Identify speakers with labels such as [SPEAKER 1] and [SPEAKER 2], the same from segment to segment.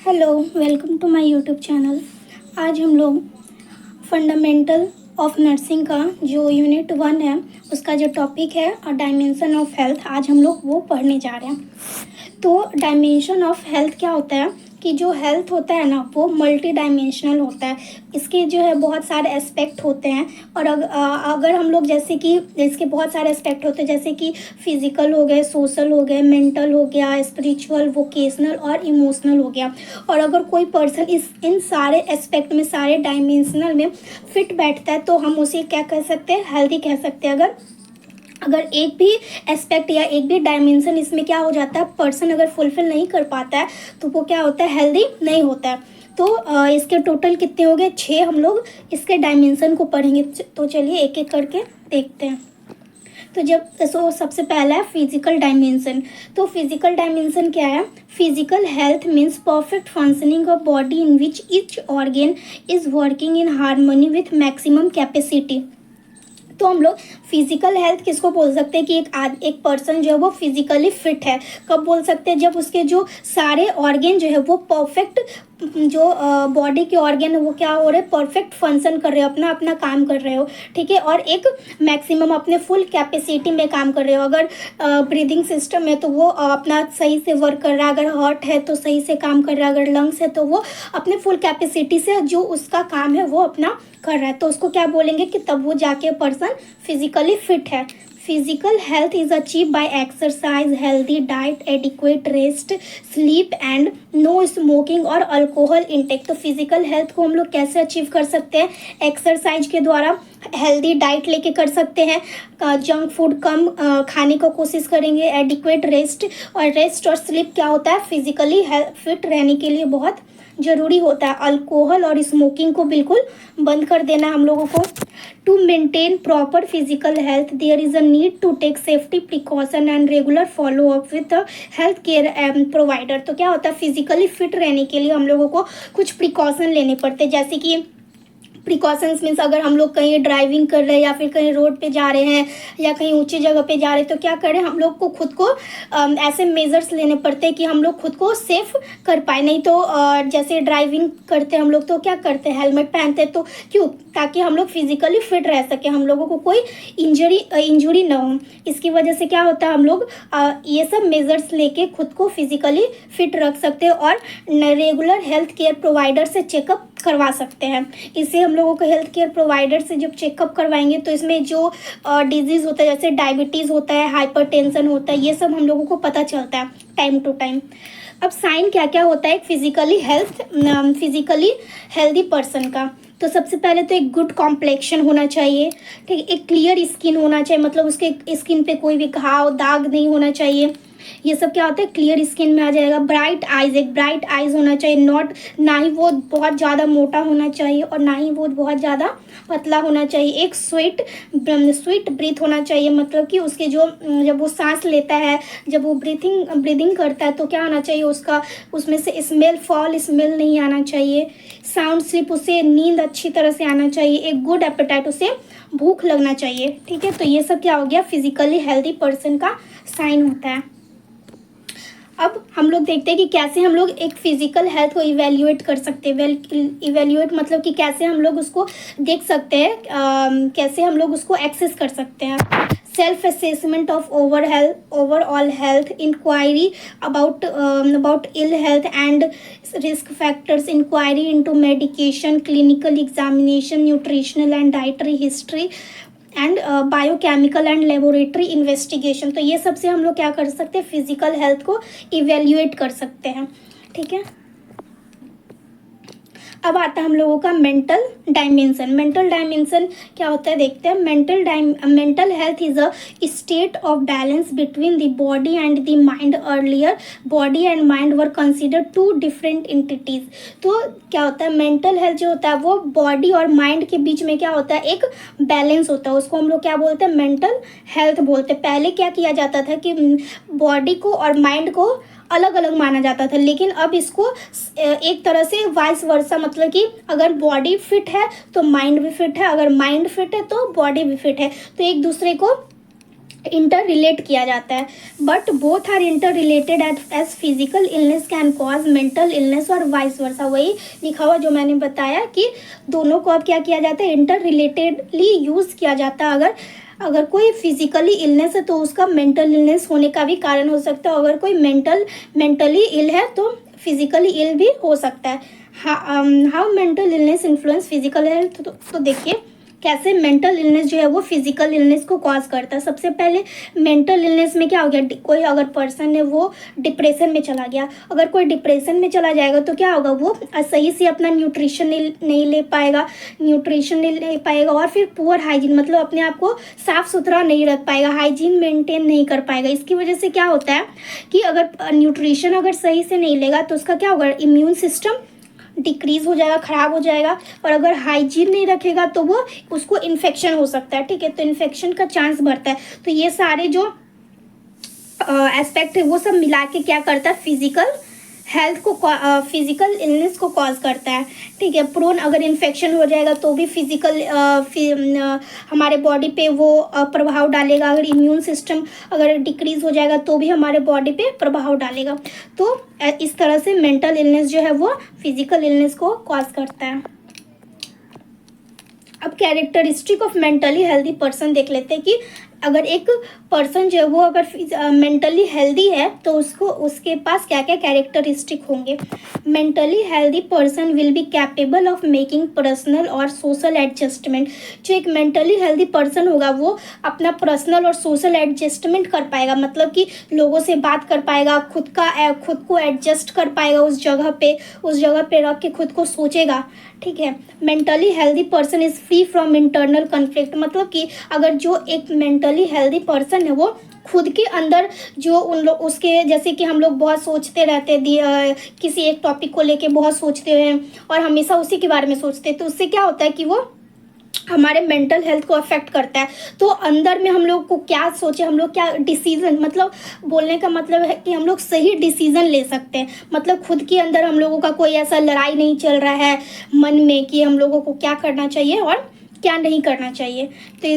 [SPEAKER 1] Hello, welcome to my YouTube channel. आज हम लोग फंडामेंटल ऑफ नर्सिंग का जो यूनिट 1 है उसका जो टॉपिक है डायमेंशन ऑफ हेल्थ, आज हम लोग वो पढ़ने जा रहे हैं। तो डायमेंशन ऑफ हेल्थ क्या होता है कि जो हेल्थ होता है ना वो मल्टी डायमेंशनल होता है। इसके जो है बहुत सारे एस्पेक्ट होते हैं और अगर हम लोग जैसे कि इसके बहुत सारे एस्पेक्ट होते हैं जैसे कि फिजिकल हो गए, सोशल हो गए, मेंटल हो गया, स्पिरिचुअल, वोकेशनल और इमोशनल हो गया। और अगर कोई पर्सन इन सारे एस्पेक्ट में, सारे डायमेंशनल में फिट बैठता है तो हम उसे क्या कह सकते हैं, हेल्दी कह सकते हैं। अगर एक भी एस्पेक्ट या एक भी डायमेंशन इसमें क्या हो जाता है, पर्सन अगर फुलफिल नहीं कर पाता है तो वो क्या होता है, हेल्दी नहीं होता है। तो इसके टोटल कितने हो गए, 6 हम लोग इसके डायमेंशन को पढ़ेंगे। तो चलिए एक एक करके देखते हैं। तो सबसे पहला है फिजिकल डायमेंशन। तो फिजिकल डायमेंशन क्या है? Physical health means perfect functioning of body in which each organ is working in harmony with maximum capacity. तो हम लोग फिजिकल हेल्थ किसको बोल सकते हैं कि एक पर्सन जो है वो फिजिकली फिट है। कब बोल सकते हैं? जब उसके जो सारे ऑर्गन जो है वो परफेक्ट, जो बॉडी के ऑर्गन है वो क्या हो रहे हैं, परफेक्ट फंक्शन कर रहे हो, अपना अपना काम कर रहे हो, ठीक है। और एक मैक्सिमम अपने फुल कैपेसिटी में काम कर रहे हो। अगर ब्रीदिंग सिस्टम है तो वो अपना सही से वर्क कर रहा है, अगर हार्ट है तो सही से काम कर रहा है, अगर लंग्स है तो वो अपने फुल कैपेसिटी से जो उसका काम है वो अपना कर रहा है। तो उसको क्या बोलेंगे कि तब वो जाके पर्सन फिजिकली फिट है। Physical health is achieve by exercise, healthy diet, adequate rest, sleep and no smoking और अल्कोहल इंटेक। तो फिजिकल हेल्थ को हम लोग कैसे अचीव कर सकते हैं? एक्सरसाइज के द्वारा, हेल्दी डाइट लेके कर सकते हैं, जंक फूड कम खाने का कोशिश करेंगे, एडिक्वेट रेस्ट। और स्लीप क्या होता है, फिजिकली फिट रहने के लिए बहुत ज़रूरी होता है। अल्कोहल और स्मोकिंग को बिल्कुल बंद कर देना है हम लोगों को। To maintain proper physical health there is a need to take safety precaution and regular follow up with health care provider. तो क्या होता है, फिजिकली फिट रहने के लिए हम लोगों को कुछ प्रिकॉशन लेने पड़ते हैं। जैसे कि प्रिकॉशंस मीन्स अगर हम लोग कहीं ड्राइविंग कर रहे हैं या फिर कहीं रोड पे जा रहे हैं या कहीं ऊंची जगह पे जा रहे हैं तो क्या करें, हम लोग को खुद को ऐसे मेजर्स लेने पड़ते हैं कि हम लोग खुद को सेफ कर पाए। नहीं तो जैसे ड्राइविंग करते हैं हम लोग तो क्या करते हैं, हेलमेट पहनते हैं। तो क्यों? ताकि हम लोग फिजिकली फिट रह सके, हम लोगों को कोई इंजरी ना हो। इसकी वजह से क्या होता है, हम लोग ये सब मेजर्स लेके खुद को फिजिकली फिट रख सकते हैं और रेगुलर हेल्थ केयर प्रोवाइडर से चेकअप करवा सकते हैं। इससे हम लोगों को हेल्थ केयर प्रोवाइडर से जब चेकअप करवाएंगे तो इसमें जो डिजीज़ होता है, जैसे डायबिटीज़ होता है, हाइपरटेंशन होता है, ये सब हम लोगों को पता चलता है टाइम टू टाइम। अब साइन क्या क्या होता है एक फिजिकली हेल्दी पर्सन का? तो सबसे पहले तो एक गुड कॉम्प्लेक्शन होना चाहिए, ठीक है। एक क्लियर स्किन होना चाहिए, मतलब उसके स्किन पे कोई भी घाव दाग नहीं होना चाहिए। ये सब क्या होता है, क्लियर स्किन में आ जाएगा। ब्राइट आइज, एक ब्राइट आइज होना चाहिए, ना ही वो बहुत ज़्यादा मोटा होना चाहिए और ना ही वो बहुत ज़्यादा पतला होना चाहिए। एक स्वीट ब्रीथ होना चाहिए, मतलब कि उसके जो जब वो सांस लेता है, जब वो ब्रीदिंग करता है तो क्या आना चाहिए, उसका उसमें से स्मेल नहीं आना चाहिए। साउंड स्लीप, उसे नींद अच्छी तरह से आना चाहिए। एक गुड एपेटाइट, उसे भूख लगना चाहिए, ठीक है। तो ये सब क्या हो गया, फिजिकली हेल्दी पर्सन का साइन होता है। अब हम लोग देखते हैं कि कैसे हम लोग एक फिजिकल हेल्थ को इवेल्युएट कर सकते हैं। इवेल्युएट मतलब कि कैसे हम लोग उसको देख सकते हैं, कैसे हम लोग उसको एक्सेस कर सकते हैं। Self assessment of overall health, inquiry about ill health and risk factors, inquiry into medication, clinical examination, nutritional and dietary history and biochemical and laboratory investigation. तो ये सब से हम लोग क्या कर सकते हैं, फिजिकल हेल्थ को इवेल्युएट कर सकते हैं, ठीक है। अब आता है हम लोगों का मेंटल डायमेंशन। मेंटल डायमेंशन क्या होता है देखते हैं। Mental health is a state of balance between the body and the mind. Earlier body and mind were consider two different entities. तो क्या होता है, मेंटल हेल्थ जो होता है वो बॉडी और माइंड के बीच में क्या होता है, एक बैलेंस होता है। उसको हम लोग क्या बोलते हैं, मेंटल हेल्थ बोलते हैं। पहले क्या किया जाता था कि बॉडी को और माइंड को अलग अलग माना जाता था, लेकिन अब इसको एक तरह से वाइस वर्सा, मतलब कि अगर बॉडी फिट है तो माइंड भी फिट है, अगर माइंड फिट है तो बॉडी भी फिट है। तो एक दूसरे को इंटर रिलेट किया जाता है, but both are inter related as physical illness can cause mental illness और वाइस वर्सा। वही लिखा हुआ जो मैंने बताया कि दोनों को अब क्या किया जाता है, इंटर रिलेटेडली यूज़ किया जाता है। अगर कोई फिजिकली इलनेस है तो उसका मेंटल इलनेस होने का भी कारण हो सकता है। अगर कोई मेंटली इल है तो फिजिकली इल भी हो सकता है। How mental illness influence physical health, तो देखिए कैसे मेंटल इलनेस जो है वो फिजिकल इलनेस को कॉज करता है। सबसे पहले मेंटल इलनेस में क्या हो गया, कोई अगर पर्सन है वो डिप्रेशन में चला गया, अगर कोई डिप्रेशन में चला जाएगा तो क्या होगा, वो सही से अपना न्यूट्रिशन नहीं ले पाएगा और फिर पुअर हाइजीन, मतलब अपने आप को साफ सुथरा नहीं रख पाएगा, हाइजीन मेंटेन नहीं कर पाएगा। इसकी वजह से क्या होता है कि अगर न्यूट्रिशन अगर सही से नहीं लेगा तो उसका क्या होगा, इम्यून सिस्टम डिक्रीज हो जाएगा, ख़राब हो जाएगा। और अगर हाइजीन नहीं रखेगा तो वो उसको इन्फेक्शन हो सकता है, ठीक है, तो इन्फेक्शन का चांस बढ़ता है। तो ये सारे जो एस्पेक्ट है वो सब मिला के क्या करता है, फिजिकल हेल्थ को फिजिकल इलनेस को कॉज करता है, ठीक है। प्रोन अगर इन्फेक्शन हो जाएगा तो भी फिजिकल हमारे बॉडी पे वो प्रभाव डालेगा। अगर इम्यून सिस्टम अगर डिक्रीज हो जाएगा तो भी हमारे बॉडी पे प्रभाव डालेगा। तो इस तरह से मेंटल इलनेस जो है वो फिजिकल इलनेस को कॉज करता है। अब characteristic of mentally healthy person देख लेते हैं कि अगर एक पर्सन जो है वो अगर मेंटली हेल्दी है तो उसके पास क्या क्या कैरेक्टरिस्टिक होंगे। Mentally healthy person will be capable of making personal और सोशल एडजस्टमेंट। जो एक मेंटली हेल्दी पर्सन होगा वो अपना पर्सनल और सोशल एडजस्टमेंट कर पाएगा, मतलब कि लोगों से बात कर पाएगा, खुद को एडजस्ट कर पाएगा, उस जगह पे रख के खुद को सोचेगा, ठीक है। Mentally healthy person is free from internal conflict, मतलब कि अगर जो एक मेंटली हेल्दी पर्सन है वो खुद के अंदर जो उसके जैसे कि हम लोग बहुत सोचते रहते हैं, किसी एक टॉपिक को लेके बहुत सोचते हैं और हमेशा उसी के बारे में सोचते हैं, तो उससे क्या होता है कि वो हमारे मेंटल हेल्थ को अफेक्ट करता है। तो अंदर में हम लोग को क्या सोचे, हम लोग क्या डिसीजन, मतलब बोलने का मतलब है कि हम लोग सही डिसीजन ले सकते हैं। मतलब खुद के अंदर हम लोगों का कोई ऐसा लड़ाई नहीं चल रहा है मन में कि हम लोगों को क्या करना चाहिए और क्या नहीं करना चाहिए। तो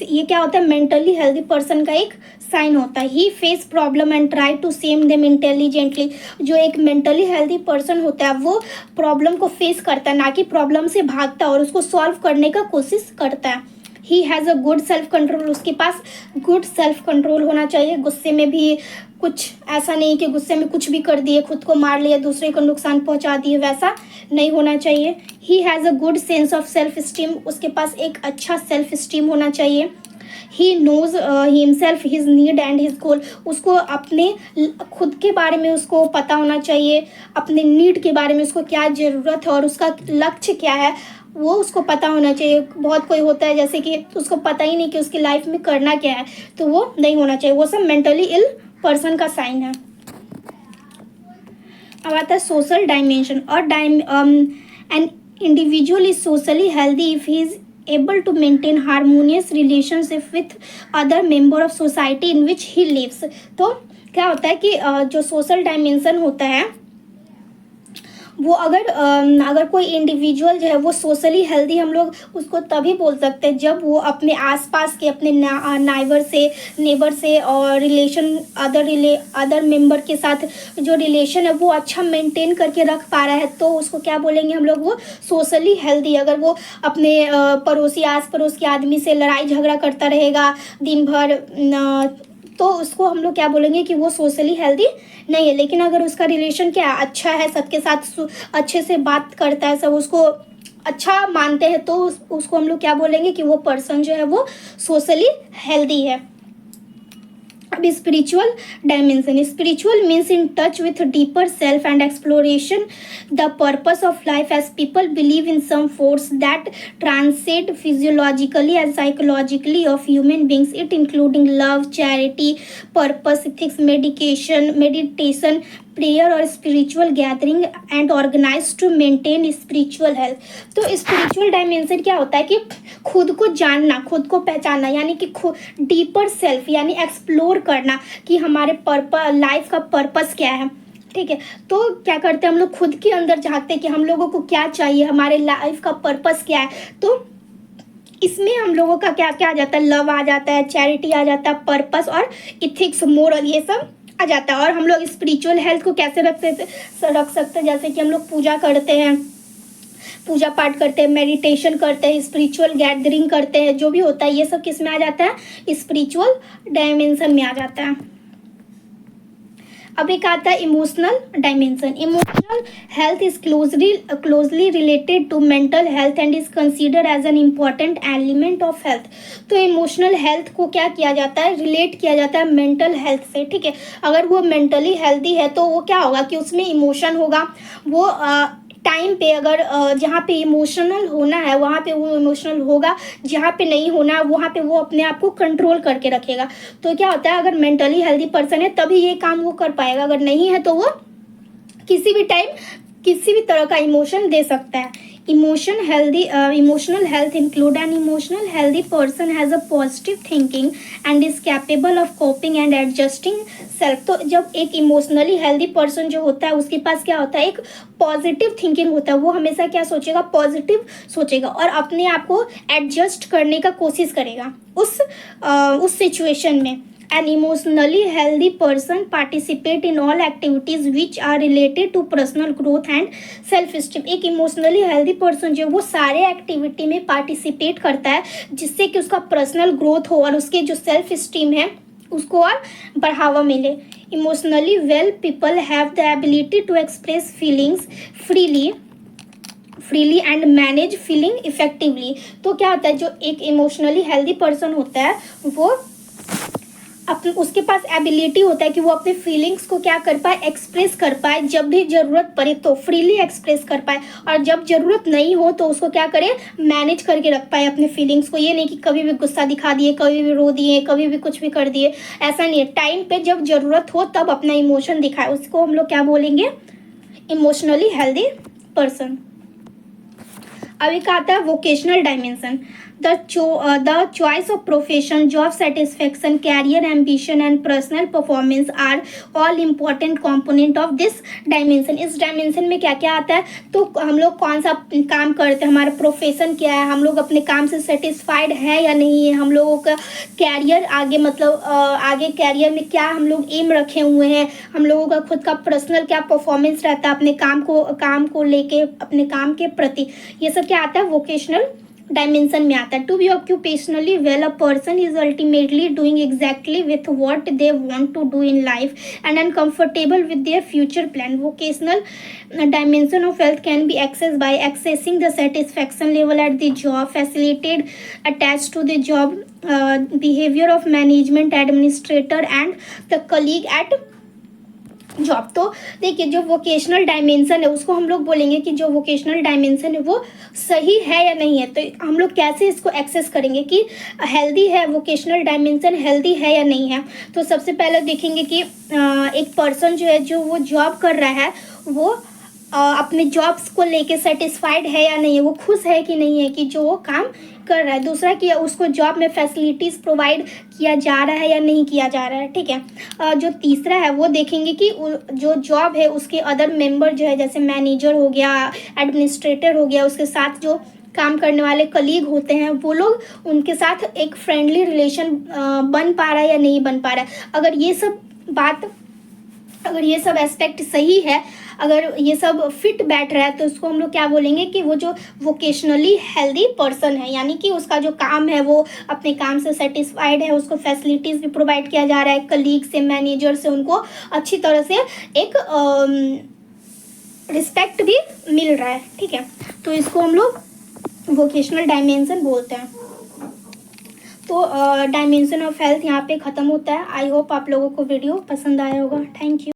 [SPEAKER 1] ये क्या होता है, मेंटली हेल्दी पर्सन का एक साइन होता है। He face problem and try to same them intelligently. जो एक मेंटली हेल्दी पर्सन होता है वो प्रॉब्लम को फेस करता है, ना कि प्रॉब्लम से भागता है और उसको सॉल्व करने का कोशिश करता है। ही has a good self control, उसके पास गुड सेल्फ कंट्रोल होना चाहिए। गुस्से में भी कुछ ऐसा नहीं कि गुस्से में कुछ भी कर दिए, खुद को मार लिया, दूसरे को नुकसान पहुंचा दिए, वैसा नहीं होना चाहिए। He has a good sense of self esteem, उसके पास एक अच्छा सेल्फ स्टीम होना चाहिए। He knows himself his need and his goal, उसको अपने खुद के बारे में उसको पता होना चाहिए, अपने नीड के बारे में उसको क्या ज़रूरत है और उसका लक्ष्य क्या है वो उसको पता होना चाहिए। बहुत कोई होता है जैसे कि उसको पता ही नहीं कि उसकी लाइफ में करना क्या है, तो वो नहीं होना चाहिए। वो सब मेंटली इल पर्सन का साइन है। अब आता है सोशल डायमेंशन। और an individual is socially healthy if he is able to maintain harmonious relationship with other member of society in which he lives। तो क्या होता है कि जो सोशल डायमेंशन होता है वो अगर कोई इंडिविजुअल जो है वो सोशली हेल्दी, हम लोग उसको तभी बोल सकते हैं जब वो अपने आसपास के अपने नेबर से और अदर मेंबर के साथ जो रिलेशन है वो अच्छा मेंटेन करके रख पा रहा है, तो उसको क्या बोलेंगे हम लोग, वो सोशली हेल्दी। अगर वो अपने आस पड़ोस के आदमी से लड़ाई झगड़ा करता रहेगा दिन भर, तो उसको हम लोग क्या बोलेंगे कि वो सोशली हेल्दी नहीं है। लेकिन अगर उसका रिलेशन क्या अच्छा है, सबके साथ अच्छे से बात करता है, सब उसको अच्छा मानते हैं, तो उसको हम लोग क्या बोलेंगे कि वो पर्सन जो है वो सोशली हेल्दी है। अब spiritual dimension. Spiritual means in touch with deeper self and exploration the purpose of life as people believe in some force that transcend physiologically and psychologically of human beings, it including love, charity, purpose, ethics, meditation, prayer और spiritual gathering and organise to maintain spiritual health. तो spiritual dimension क्या होता है कि खुद को जानना, खुद को पहचानना, यानी कि डीपर सेल्फ यानी एक्सप्लोर करना कि हमारे लाइफ का पर्पस क्या है, ठीक है। तो क्या करते हैं हम लोग, खुद के अंदर झांकते हैं कि हम लोगों को क्या चाहिए, हमारे लाइफ का पर्पस क्या है। तो इसमें हम लोगों का क्या क्या आ जाता है, लव आ जाता है, चैरिटी आ जाता है, पर्पस और इथिक्स, मोरल, ये सब आ जाता है। और हम लोग स्पिरिचुअल हेल्थ को कैसे रख सकते हैं, जैसे कि हम लोग पूजा करते हैं, पूजा पाठ करते हैं, मेडिटेशन करते हैं, स्पिरिचुअल गैदरिंग करते हैं, जो भी होता है ये सब किस में आ जाता है, स्पिरिचुअल डायमेंशन में आ जाता है। अब एक आता है emotional dimension. Emotional health is closely related to mental health and is consider as an important element of health. तो इमोशनल हेल्थ को क्या किया जाता है, रिलेट किया जाता है मेंटल हेल्थ से, ठीक है। अगर वो मेंटली हेल्दी है तो वो क्या होगा कि उसमें इमोशन होगा, वो टाइम पे अगर जहाँ पे इमोशनल होना है वहाँ पे वो इमोशनल होगा, जहाँ पे नहीं होना है वहाँ पे वो अपने आप को कंट्रोल करके रखेगा। तो क्या होता है, अगर मेंटली हेल्दी पर्सन है तभी ये काम वो कर पाएगा, अगर नहीं है तो वो किसी भी टाइम किसी भी तरह का इमोशन दे सकता है। Emotional health include an emotional healthy person has a positive thinking and is capable of coping and adjusting self। तो जब एक इमोशनली हेल्दी पर्सन जो होता है उसके पास क्या होता है, एक पॉजिटिव थिंकिंग होता है, वो हमेशा क्या सोचेगा, पॉजिटिव सोचेगा और अपने आप को एडजस्ट करने का कोशिश करेगा उस सिचुएशन में। An emotionally healthy person participate in all activities which are related to personal growth and self esteem। एक इमोशनली हेल्दी पर्सन जो वो सारे एक्टिविटी में पार्टिसिपेट करता है जिससे कि उसका पर्सनल ग्रोथ हो और उसके जो सेल्फ स्टीम है उसको और बढ़ावा मिले। Emotionally well people have the ability to express feelings freely and manage feeling effectively. तो क्या होता है, जो एक इमोशनली हेल्दी पर्सन होता है वो उसके पास एबिलिटी होता है कि वो अपने फीलिंग्स को क्या कर पाए, एक्सप्रेस कर पाए, जब भी ज़रूरत पड़े तो फ्रीली एक्सप्रेस कर पाए और जब ज़रूरत नहीं हो तो उसको क्या करे, मैनेज करके रख पाए अपने फीलिंग्स को। ये नहीं कि कभी भी गुस्सा दिखा दिए, कभी भी रो दिए, कभी भी कुछ भी कर दिए, ऐसा नहीं है। टाइम पे जब ज़रूरत हो तब अपना इमोशन दिखाए, उसको हम लोग क्या बोलेंगे, इमोशनली हेल्दी पर्सन। अब एक आता है vocational dimension. The choice of profession, job satisfaction, career ambition and personal performance are all important component of this dimension। इस डायमेंशन में क्या क्या आता है, तो हम लोग कौन सा काम करते हैं, हमारा प्रोफेशन क्या है, हम लोग अपने काम से सेटिस्फाइड है या नहीं है, हम लोगों का कैरियर आगे मतलब आगे कैरियर में क्या हम लोग एम रखे हुए हैं, हम लोगों का खुद का पर्सनल क्या परफॉर्मेंस रहता है अपने काम को लेके, अपने काम के प्रति, ये सब क्या आता है, वोकेशनल डायमेंशन में आता है। To be occupationally well a person is ultimately doing exactly with what they want to do in life and uncomfortable with their future plan. Vocational dimension of health can be accessed by accessing the satisfaction level at the job, facilitated attached to the job, behavior of management administrator and the colleague at job. तो देखिए जो vocational dimension है उसको हम लोग बोलेंगे कि जो वोकेशनल डायमेंशन है वो सही है या नहीं है। तो हम लोग कैसे इसको एक्सेस करेंगे कि हेल्दी है, वोकेशनल डायमेंशन हेल्दी है या नहीं है। तो सबसे पहले देखेंगे कि एक पर्सन जो है जो वो जॉब कर रहा है वो अपने जॉब्स को लेके सेटिस्फाइड है या नहीं है, वो खुश है कि नहीं है कि जो वो काम कर रहा है। दूसरा कि उसको जॉब में फैसिलिटीज़ प्रोवाइड किया जा रहा है या नहीं किया जा रहा है, ठीक है। जो तीसरा है वो देखेंगे कि जो जॉब है उसके अदर मेंबर जो है, जैसे मैनेजर हो गया, एडमिनिस्ट्रेटर हो गया, उसके साथ जो काम करने वाले कलीग होते हैं वो लोग, उनके साथ एक फ्रेंडली रिलेशन बन पा रहा है या नहीं बन पा रहा है। अगर ये सब एस्पेक्ट सही है, अगर ये सब फिट बैठ रहा है तो उसको हम लोग क्या बोलेंगे कि वो जो वोकेशनली हेल्दी पर्सन है, यानी कि उसका जो काम है वो अपने काम से सेटिस्फाइड है, उसको फैसिलिटीज़ भी प्रोवाइड किया जा रहा है, कलीग से, मैनेजर से उनको अच्छी तरह से एक रिस्पेक्ट भी मिल रहा है, ठीक है। तो इसको हम लोग वोकेशनल डायमेंशन बोलते हैं। तो डायमेंशन ऑफ हेल्थ यहाँ पे ख़त्म होता है। आई होप आप लोगों को वीडियो पसंद आया होगा। Thank you.